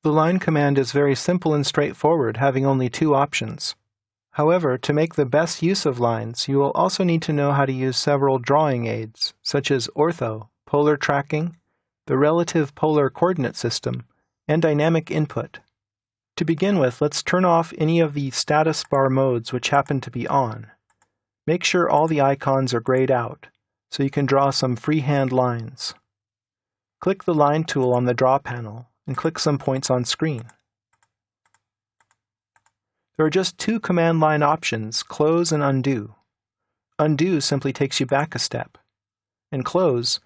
The line command is very simple and straightforward, having only two options. However, to make the best use of lines, you will also need to know how to use several drawing aids, such as ortho, polar tracking, the relative polar coordinate system, and dynamic input. To begin with, let's turn off any of the status bar modes which happen to be on. Make sure all the icons are grayed out, so you can draw some freehand lines. Click the Line tool on the Draw panel, and click some points on screen. There are just two command line options, Close and Undo. Undo simply takes you back a step, and Close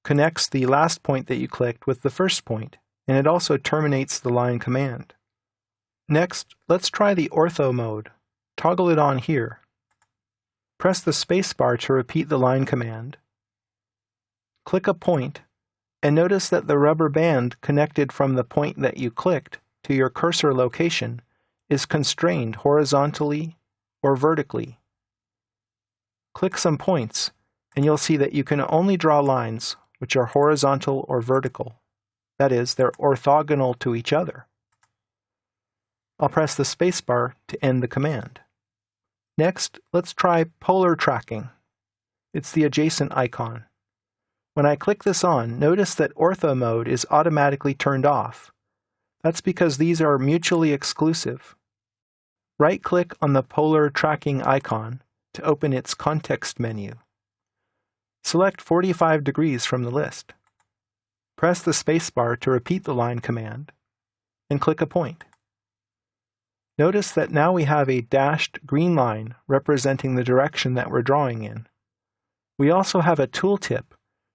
connects the last point that you clicked with the first point, and it also terminates the line command. Next, let's try the ortho mode. Toggle it on here. Press the spacebar to repeat the line command. Click a point, and notice that the rubber band connected from the point that you clicked to your cursor location is constrained horizontally or vertically. Click some points, and you'll see that you can only draw lines which are horizontal or vertical. That is, they're orthogonal to each other. I'll press the spacebar to end the command. Next, let's try polar tracking. It's the adjacent icon. When I click this on, notice that ortho mode is automatically turned off. That's because these are mutually exclusive. Right-click on the polar tracking icon to open its context menu. Select 45 degrees from the list. Press the spacebar to repeat the line command, and click a point. Notice that now we have a dashed green line representing the direction that we're drawing in. We also have a tooltip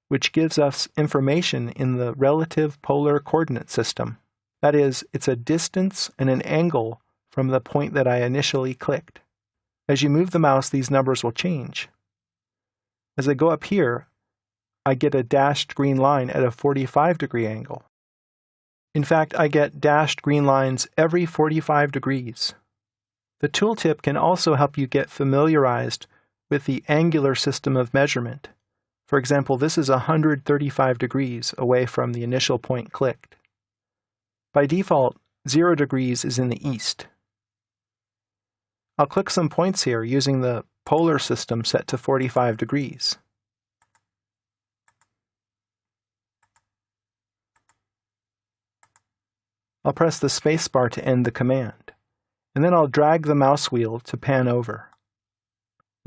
which gives us information in the relative polar coordinate system. That is, it's a distance and an angle from the point that I initially clicked. As you move the mouse, these numbers will change. As I go up here, I get a dashed green line at a 45-degree angle. In fact, I get dashed green lines every 45 degrees. The tooltip can also help you get familiarized with the angular system of measurement. For example, this is 135 degrees away from the initial point clicked. By default, 0 degrees is in the east. I'll click some points here using the polar system set to 45 degrees. I'll press the spacebar to end the command, and then I'll drag the mouse wheel to pan over.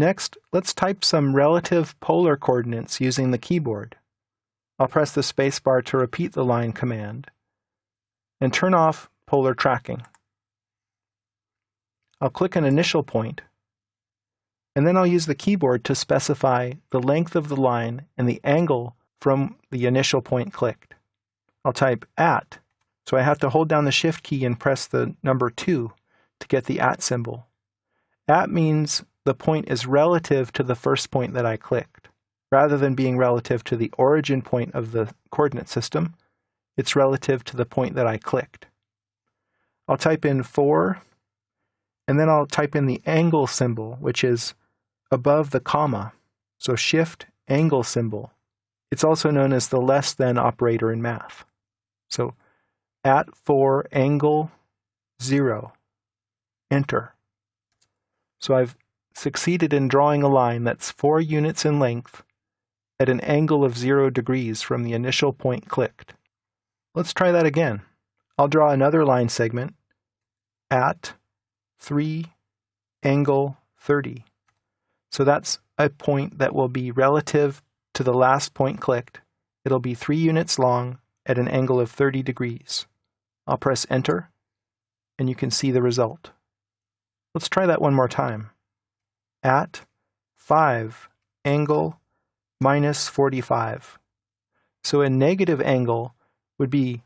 Next, let's type some relative polar coordinates using the keyboard. I'll press the spacebar to repeat the line command, and turn off polar tracking. I'll click an initial point, and then I'll use the keyboard to specify the length of the line and the angle from the initial point clicked. I'll type at, so I have to hold down the Shift key and press the number 2 to get the at symbol. At means the point is relative to the first point that I clicked. Rather than being relative to the origin point of the coordinate system, it's relative to the point that I clicked. I'll type in 4, and then I'll type in the angle symbol, which is above the comma, so Shift angle symbol. It's also known as the less than operator in math. So at 4 angle 0, enter. So I've succeeded in drawing a line that's 4 units in length at an angle of 0 degrees from the initial point clicked. Let's try that again. I'll draw another line segment at 3 angle 30. So that's a point that will be relative to the last point clicked. It'll be 3 units long at an angle of 30 degrees. I'll press enter, and you can see the result. Let's try that one more time. At 5 angle minus 45. So a negative angle would be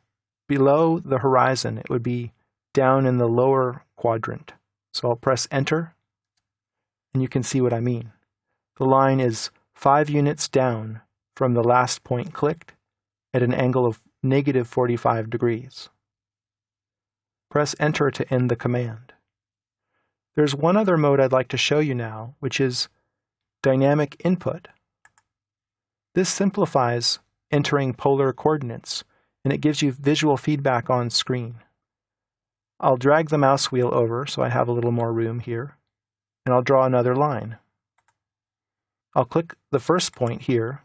below the horizon. It would be down in the lower quadrant. So I'll press enter, and you can see what I mean. The line is 5 units down from the last point clicked at an angle of negative 45 degrees. Press enter to end the command. There's one other mode I'd like to show you now, which is dynamic input. This simplifies entering polar coordinates, and it gives you visual feedback on screen. I'll drag the mouse wheel over so I have a little more room here, and I'll draw another line. I'll click the first point here,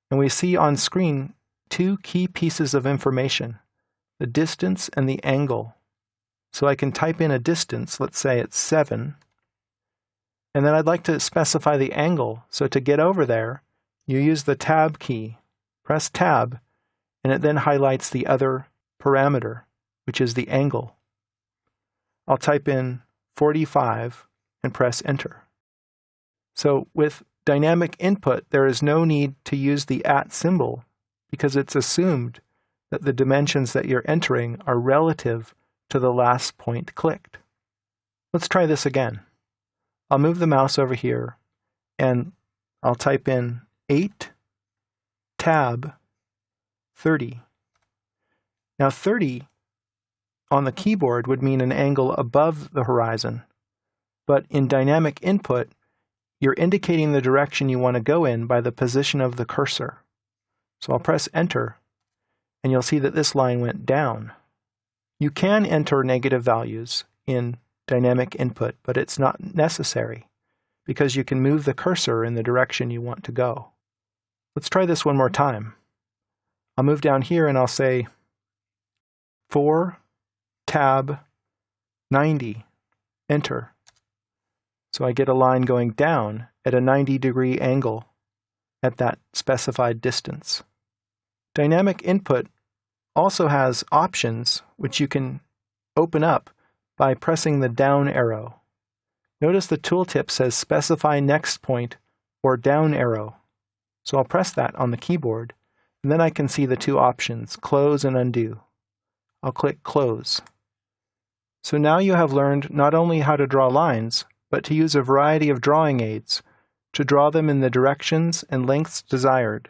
and we see on screen two key pieces of information, the distance and the angle. So I can type in a distance, let's say it's 7, and then I'd like to specify the angle. So to get over there, you use the Tab key. Press Tab, and it then highlights the other parameter, which is the angle. I'll type in 45 and press Enter. So with dynamic input, there is no need to use the @ symbol because it's assumed that the dimensions that you're entering are relative to the last point clicked. Let's try this again. I'll move the mouse over here and I'll type in 8 tab 30. Now 30 on the keyboard would mean an angle above the horizon, but in dynamic input, you're indicating the direction you want to go in by the position of the cursor. So I'll press Enter, and you'll see that this line went down. You can enter negative values in dynamic input, but it's not necessary because you can move the cursor in the direction you want to go. Let's try this one more time. I'll move down here and I'll say 4 tab 90, Enter. So I get a line going down at a 90-degree angle at that specified distance. Dynamic input also has options which you can open up by pressing the down arrow. Notice the tooltip says Specify Next Point or Down Arrow. So I'll press that on the keyboard, and then I can see the two options, Close and Undo. I'll click Close. So now you have learned not only how to draw lines, but to use a variety of drawing aids to draw them in the directions and lengths desired.